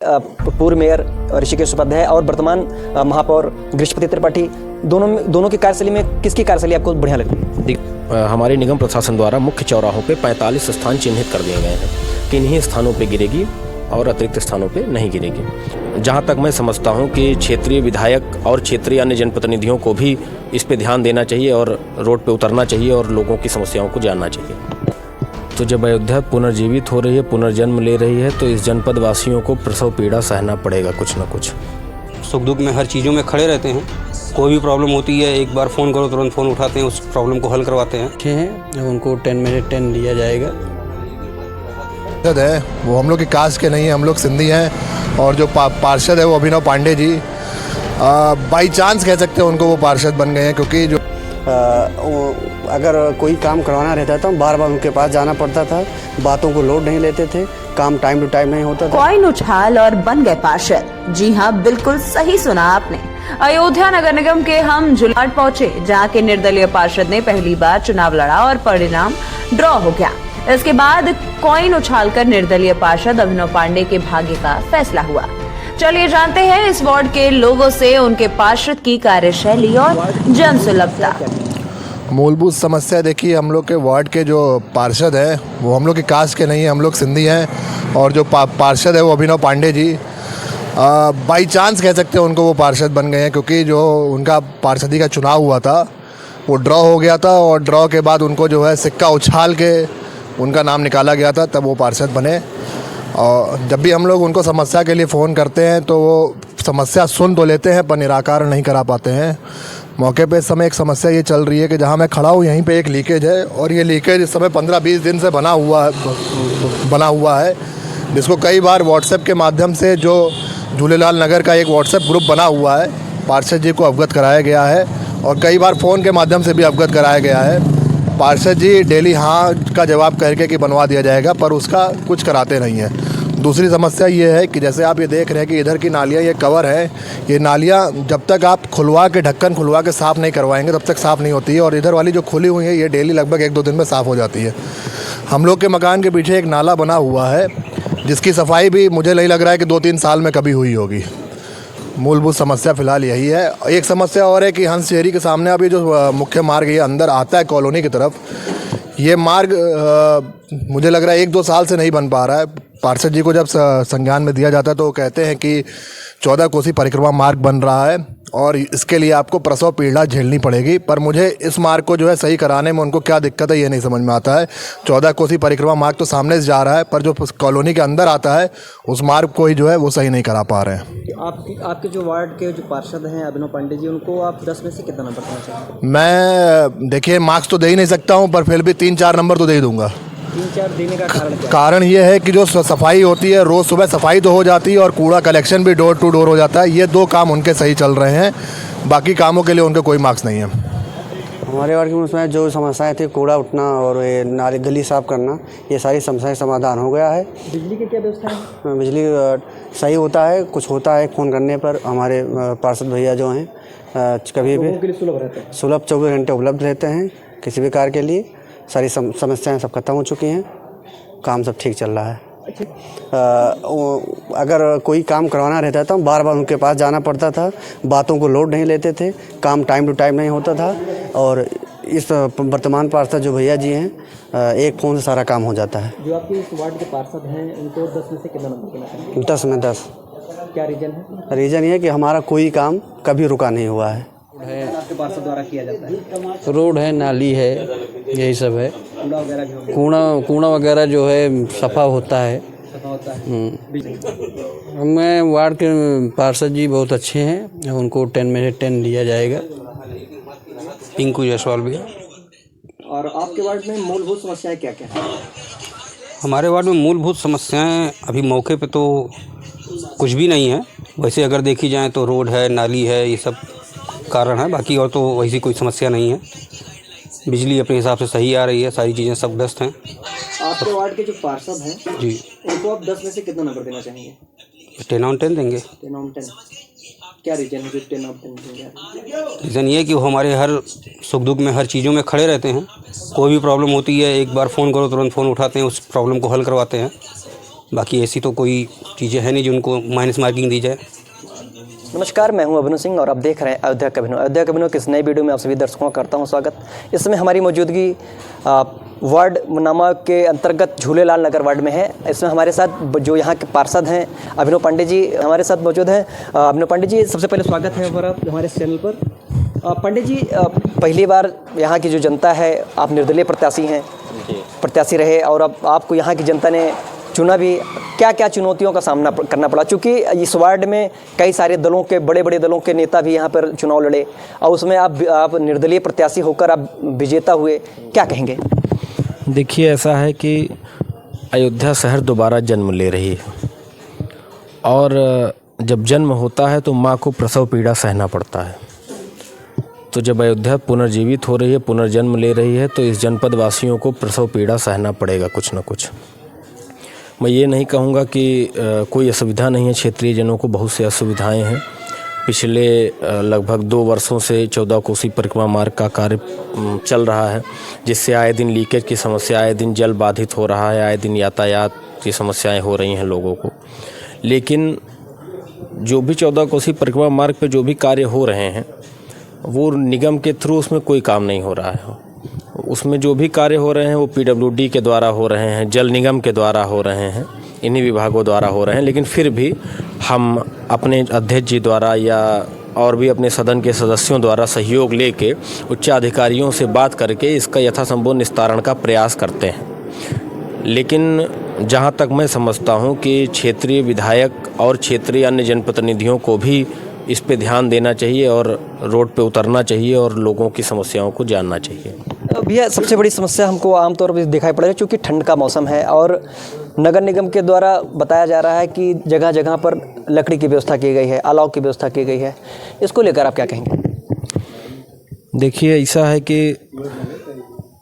पूर्व मेयर ऋषिकेश उपाध्याय और वर्तमान महापौर गृहपति त्रिपाठी, दोनों की कार्यशैली में किसकी कार्यशैली आपको बढ़िया लगती है? हमारे निगम प्रशासन द्वारा मुख्य चौराहों पे 45 स्थान चिन्हित कर दिए गए हैं कि इन्हीं स्थानों पे गिरेगी और अतिरिक्त स्थानों पे नहीं गिरेगी। जहाँ तक मैं समझता हूँ कि क्षेत्रीय विधायक और क्षेत्रीय अन्य जनप्रतिनिधियों को भी इस पे ध्यान देना चाहिए और रोड पे उतरना चाहिए और लोगों की समस्याओं को जानना चाहिए। तो जब अयोध्या पुनर्जीवित हो रही है, पुनर्जन्म ले रही है, तो इस जनपद वासियों को प्रसव पीड़ा सहना पड़ेगा कुछ न कुछ। सुख दुख में हर चीज़ों में खड़े रहते हैं। कोई भी प्रॉब्लम होती है, एक बार फ़ोन करो तुरंत फ़ोन उठाते हैं, उस प्रॉब्लम को हल करवाते हैं। अच्छे हैं, उनको 10 में से 10 दिया जाएगा। है वो हम लोग की कास्ट के नहीं है, हम लोग सिंधी हैं। और जो पार्षद है वो अभिनव पांडे जी, बाई चांस कह सकते हैं उनको वो पार्षद बन गए हैं, क्योंकि जो अगर कोई काम करवाना रहता था बार बार उनके पास जाना पड़ता था, बातों को लोड नहीं लेते थे, काम टाइम टू टाइम नहीं होता था। कॉइन उछाल और बन गए पार्षद। जी हाँ, बिल्कुल सही सुना आपने। अयोध्या नगर निगम के हम जुलाट पहुंचे, जहाँ के निर्दलीय पार्षद ने पहली बार चुनाव लड़ा और परिणाम ड्रॉ हो गया। इसके बाद कॉइन उछालकर निर्दलीय पार्षद अभिनव पांडे के भाग्य का फैसला हुआ। चलिए जानते हैं इस वार्ड के लोगों से उनके पार्षद की कार्यशैली और जन सुलभता। मूलभूत समस्या देखिए, हम लोग के वार्ड के जो पार्षद हैं वो हम लोग की कास्ट के नहीं है, हम लोग सिंधी हैं। और जो पार्षद है वो अभिनव पांडे जी, बाई चांस कह सकते हैं उनको वो पार्षद बन गए हैं, क्योंकि जो उनका पार्षदी का चुनाव हुआ था वो ड्रॉ हो गया था और ड्रॉ के बाद उनको जो है सिक्का उछाल के उनका नाम निकाला गया था, तब वो पार्षद बने। और जब भी हम लोग उनको समस्या के लिए फ़ोन करते हैं तो वो समस्या सुन तो लेते हैं पर निराकरण नहीं करा पाते हैं। मौके पे इस समय एक समस्या ये चल रही है कि जहाँ मैं खड़ा हूँ यहीं पे एक लीकेज है, और ये लीकेज इस समय 15-20 दिन से बना हुआ है, जिसको कई बार व्हाट्सएप के माध्यम से जो झूलेलाल नगर का एक व्हाट्सएप ग्रुप बना हुआ है, पार्षद जी को अवगत कराया गया है और कई बार फ़ोन के माध्यम से भी अवगत कराया गया है। पार्षद जी डेली हाँ का जवाब करके कि बनवा दिया जाएगा, पर उसका कुछ कराते नहीं हैं। दूसरी समस्या ये है कि जैसे आप ये देख रहे हैं कि इधर की नालियाँ ये कवर है, ये नालियाँ जब तक आप खुलवा के ढक्कन खुलवा के साफ़ नहीं करवाएंगे तब तक साफ़ नहीं होती है। और इधर वाली जो खुली हुई है ये डेली लगभग 1-2 दिन में साफ़ हो जाती है। हम लोग के मकान के पीछे एक नाला बना हुआ है जिसकी सफाई भी मुझे नहीं लग रहा है कि 2-3 साल में कभी हुई होगी। मूलभूत समस्या फ़िलहाल यही है। एक समस्या और है कि हंस शहरी के सामने अभी जो मुख्य मार्ग ये अंदर आता है कॉलोनी की तरफ, ये मार्ग मुझे लग रहा है 1-2 साल से नहीं बन पा रहा है। पार्षद जी को जब संज्ञान में दिया जाता है तो वो कहते हैं कि 14 कोसी परिक्रमा मार्ग बन रहा है और इसके लिए आपको प्रसव पीड़ा झेलनी पड़ेगी। पर मुझे इस मार्ग को जो है सही कराने में उनको क्या दिक्कत है ये नहीं समझ में आता है। 14 कोसी परिक्रमा मार्ग तो सामने से जा रहा है, पर जो कॉलोनी के अंदर आता है उस मार्ग को ही जो है वो सही नहीं करा पा रहे हैं। आपके जो वार्ड के जो पार्षद हैं अभिनव पांडे जी, उनको आप 10 में से कितना नंबर देना चाहेंगे? मैं देखिए मार्क्स तो दे ही नहीं सकता हूँ, पर फिर भी 3-4 नंबर तो दे ही दूँगा। 3-4 देने का कारण क्या? कारण ये है कि जो सफाई होती है, रोज़ सुबह सफाई तो हो जाती है और कूड़ा कलेक्शन भी डोर टू डोर हो जाता है। ये 2 काम उनके सही चल रहे हैं, बाकी कामों के लिए उनके कोई मार्क्स नहीं है। हमारे वार्ड में उसमें जो समस्याएं थी, कूड़ा उठना और ये नाली गली साफ करना, ये सारी समस्याएं समाधान हो गया है। बिजली की क्या व्यवस्था है? बिजली सही होता है, कुछ होता है फ़ोन करने पर हमारे पार्षद भैया जो हैं कभी भी सुलभ 24 घंटे उपलब्ध रहते हैं किसी भी कार्य के लिए। सारी समस्याएं सब खत्म हो चुकी हैं, काम सब ठीक चल रहा है। अगर कोई काम करवाना रहता था बार बार उनके पास जाना पड़ता था, बातों को लोड नहीं लेते थे, काम टाइम टू टाइम नहीं होता था। और इस वर्तमान पार्षद जो भैया जी हैं, एक फ़ोन से सारा काम हो जाता है। जो आपके इस वार्ड के पार्षद हैं उनको 10 में से कितना नंबर देना चाहिए? 10 में 10। क्या रीजन है? रीज़न ये है कि हमारा कोई काम कभी रुका नहीं हुआ है। आपके पार्षद द्वारा किया जाता है? रोड है, नाली है, यही सब है। कूड़ा वगैरह जो कूड़ा वगैरह जो है सफ़ा होता है। मैं वार्ड के पार्षद जी बहुत अच्छे हैं, उनको 10 में से 10 दिया जाएगा। पिंकू जायसवाल भैया। और आपके वार्ड में मूलभूत समस्याएं क्या क्या हैं? हमारे वार्ड में मूलभूत समस्याएं अभी मौके पे तो कुछ भी नहीं है। वैसे अगर देखी जाए तो रोड है, नाली है, ये सब कारण है, बाकी और तो वैसी कोई समस्या नहीं है। बिजली अपने हिसाब से सही आ रही है, सारी चीज़ें सब बेस्ट हैं। आपके वार्ड के जो पार्षद हैं जी, उनको आप 10 में से कितना नंबर देना चाहेंगे? 10/10 देंगे। 10/10। क्या रीजन है जो 10/10 देंगे? रीज़न ये है कि वो हमारे हर सुख दुख में हर चीज़ों में खड़े रहते हैं। कोई भी प्रॉब्लम होती है, एक बार फ़ोन करो तुरंत फ़ोन उठाते हैं, उस प्रॉब्लम को हल करवाते हैं। बाकी ऐसी तो कोई चीज़ें हैं नहीं जो उनको माइनस मार्किंग दी जाए। नमस्कार, मैं हूं अभिनव सिंह और आप देख रहे हैं अयोध्या का अभिनव। अयोध्या का अभिनव की इस नई वीडियो में आप सभी दर्शकों का करता हूं स्वागत। इस समय हमारी मौजूदगी वार्ड नामा के अंतर्गत झूलेलाल नगर वार्ड में है। इसमें हमारे साथ जो यहाँ के पार्षद हैं अभिनव पांडे जी हमारे साथ मौजूद हैं। अभिनव पांडे जी, सबसे पहले स्वागत है हमारे इस चैनल पर। पांडे जी, पहली बार यहाँ की जो जनता है, आप निर्दलीय प्रत्याशी रहे और अब आपको यहाँ की जनता ने चुना भी। क्या क्या चुनौतियों का सामना करना पड़ा, चूँकि इस वार्ड में कई सारे दलों के बड़े दलों के नेता भी यहाँ पर चुनाव लड़े और उसमें आप निर्दलीय प्रत्याशी होकर आप विजेता हुए, क्या कहेंगे? देखिए, ऐसा है कि अयोध्या शहर दोबारा जन्म ले रही है और जब जन्म होता है तो माँ को प्रसव पीड़ा सहना पड़ता है। तो जब अयोध्या पुनर्जीवित हो रही है, पुनर्जन्म ले रही है, तो इस जनपद वासियों को प्रसव पीड़ा सहना पड़ेगा कुछ न कुछ। मैं ये नहीं कहूँगा कि कोई असुविधा नहीं है, क्षेत्रीय जनों को बहुत सी असुविधाएं हैं। पिछले लगभग 2 वर्षों से 14 कोसी परिक्रमा मार्ग का कार्य चल रहा है, जिससे आए दिन लीकेज की समस्या, आए दिन जल बाधित हो रहा है, आए दिन यातायात की समस्याएं हो रही हैं लोगों को। लेकिन जो भी 14 कोसी परिक्रमा मार्ग पे जो भी कार्य हो रहे हैं वो निगम के थ्रू उसमें कोई काम नहीं हो रहा है। उसमें जो भी कार्य हो रहे हैं वो PWD के द्वारा हो रहे हैं, जल निगम के द्वारा हो रहे हैं, इन्हीं विभागों द्वारा हो रहे हैं। लेकिन फिर भी हम अपने अध्यक्ष जी द्वारा या और भी अपने सदन के सदस्यों द्वारा सहयोग लेके उच्च अधिकारियों से बात करके इसका यथासंभव निस्तारण का प्रयास करते हैं। लेकिन जहाँ तक मैं समझता हूँ कि क्षेत्रीय विधायक और क्षेत्रीय अन्य जनप्रतिनिधियों को भी इस पे ध्यान देना चाहिए और रोड पे उतरना चाहिए और लोगों की समस्याओं को जानना चाहिए। भैया, सबसे बड़ी समस्या हमको आमतौर पर दिखाई पड़ रही है, क्योंकि ठंड का मौसम है और नगर निगम के द्वारा बताया जा रहा है कि जगह जगह पर लकड़ी की व्यवस्था की गई है, अलाव की व्यवस्था की गई है। इसको लेकर आप क्या कहेंगे? देखिए, ऐसा है कि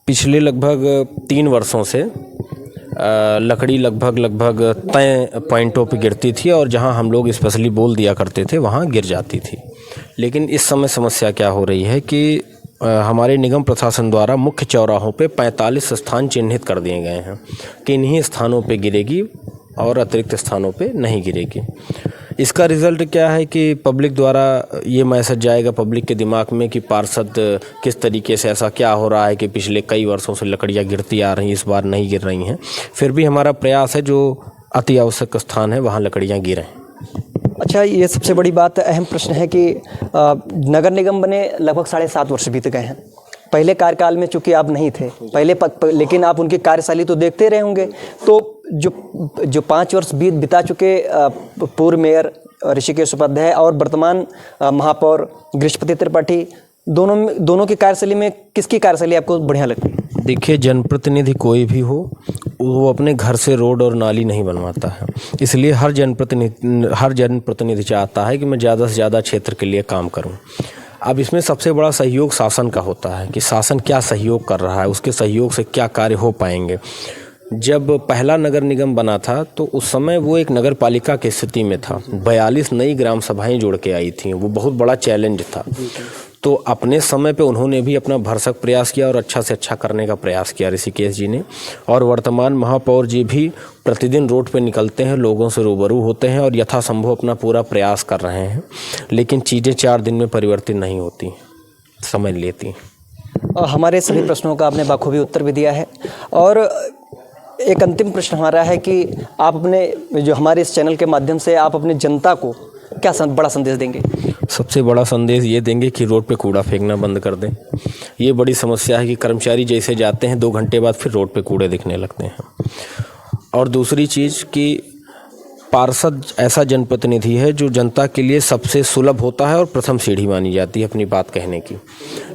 पिछले लगभग 3 वर्षों से लकड़ी लगभग तय पॉइंटों पे गिरती थी और जहां हम लोग स्पेशली बोल दिया करते थे वहां गिर जाती थी। लेकिन इस समय समस्या क्या हो रही है कि हमारे निगम प्रशासन द्वारा मुख्य चौराहों पे 45 स्थान चिन्हित कर दिए गए हैं कि इन्हीं स्थानों पे गिरेगी और अतिरिक्त स्थानों पे नहीं गिरेगी। इसका रिज़ल्ट क्या है कि पब्लिक द्वारा ये मैसेज जाएगा पब्लिक के दिमाग में कि पार्षद किस तरीके से, ऐसा क्या हो रहा है कि पिछले कई वर्षों से लकड़ियाँ गिरती आ रही हैं, इस बार नहीं गिर रही हैं। फिर भी हमारा प्रयास है जो अति आवश्यक स्थान है वहाँ लकड़ियाँ गिरें। अच्छा, ये सबसे बड़ी बात, अहम प्रश्न है कि नगर निगम बने लगभग 7.5 वर्ष बीत गए हैं। पहले कार्यकाल में चूंकि आप नहीं थे लेकिन आप उनकी कार्यशैली तो देखते रहे होंगे। तो जो 5 वर्ष बिता चुके पूर्व मेयर ऋषिकेश उपाध्याय और वर्तमान महापौर गृहस्पति त्रिपाठी, दोनों की कार्यशैली में किसकी कार्यशैली आपको बढ़िया लगती है? देखिए, जनप्रतिनिधि कोई भी हो वो अपने घर से रोड और नाली नहीं बनवाता है। इसलिए हर जनप्रतिनिधि चाहता है कि मैं ज़्यादा से ज़्यादा क्षेत्र के लिए काम करूं। अब इसमें सबसे बड़ा सहयोग शासन का होता है कि शासन क्या सहयोग कर रहा है, उसके सहयोग से क्या कार्य हो पाएंगे। जब पहला नगर निगम बना था तो उस समय वो एक नगर पालिका की स्थिति में था। 42 नई ग्राम सभाएं जुड़ के आई थी, वो बहुत बड़ा चैलेंज था। तो अपने समय पे उन्होंने भी अपना भरसक प्रयास किया और अच्छा से अच्छा करने का प्रयास किया ऋषिकेश जी ने। और वर्तमान महापौर जी भी प्रतिदिन रोड पे निकलते हैं, लोगों से रूबरू होते हैं और यथासंभव अपना पूरा प्रयास कर रहे हैं। लेकिन चीज़ें 4 दिन में परिवर्तित नहीं होती, समय लेती। हमारे सभी प्रश्नों का आपने बाखूबी उत्तर भी दिया है और एक अंतिम प्रश्न हमारा है कि आप अपने जो हमारे इस चैनल के माध्यम से आप अपने जनता को क्या बड़ा संदेश देंगे? सबसे बड़ा संदेश ये देंगे कि रोड पे कूड़ा फेंकना बंद कर दें। ये बड़ी समस्या है कि कर्मचारी जैसे जाते हैं 2 घंटे बाद फिर रोड पे कूड़े दिखने लगते हैं। और दूसरी चीज़ कि पार्षद ऐसा जनप्रतिनिधि है जो जनता के लिए सबसे सुलभ होता है और प्रथम सीढ़ी मानी जाती है अपनी बात कहने की।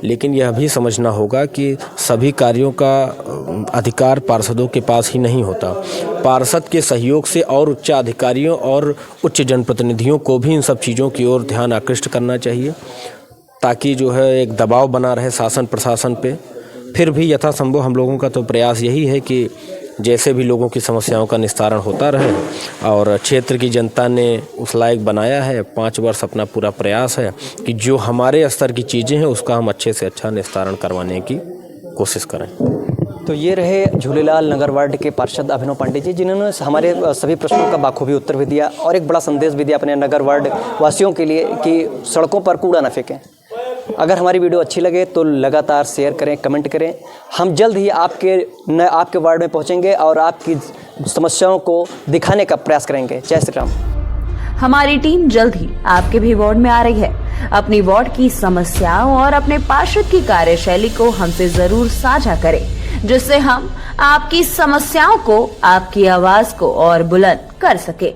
लेकिन यह भी समझना होगा कि सभी कार्यों का अधिकार पार्षदों के पास ही नहीं होता। पार्षद के सहयोग से और उच्च अधिकारियों और उच्च जनप्रतिनिधियों को भी इन सब चीज़ों की ओर ध्यान आकृष्ट करना चाहिए, ताकि जो है एक दबाव बना रहे शासन प्रशासन पे। फिर भी यथासंभव हम लोगों का तो प्रयास यही है कि जैसे भी लोगों की समस्याओं का निस्तारण होता रहे और क्षेत्र की जनता ने उस लायक बनाया है। 5 वर्ष अपना पूरा प्रयास है कि जो हमारे स्तर की चीज़ें हैं उसका हम अच्छे से अच्छा निस्तारण करवाने की कोशिश करें। तो ये रहे झूलेलाल नगर वार्ड के पार्षद अभिनव पांडे जी, जिन्होंने हमारे सभी प्रश्नों का बाखूबी उत्तर भी दिया और एक बड़ा संदेश भी दिया अपने नगर वार्ड वासियों के लिए कि सड़कों पर कूड़ा न फेंकें। अगर हमारी वीडियो अच्छी लगे तो लगातार शेयर करें, कमेंट करें। हम जल्द ही आपके वार्ड में पहुंचेंगे और आपकी समस्याओं को दिखाने का प्रयास करेंगे। जय श्री राम। हमारी टीम जल्द ही आपके भी वार्ड में आ रही है। अपनी वार्ड की समस्याओं और अपने पार्षद की कार्यशैली को हमसे जरूर साझा करें, जिससे हम आपकी समस्याओं को, आपकी आवाज को और बुलंद कर सके।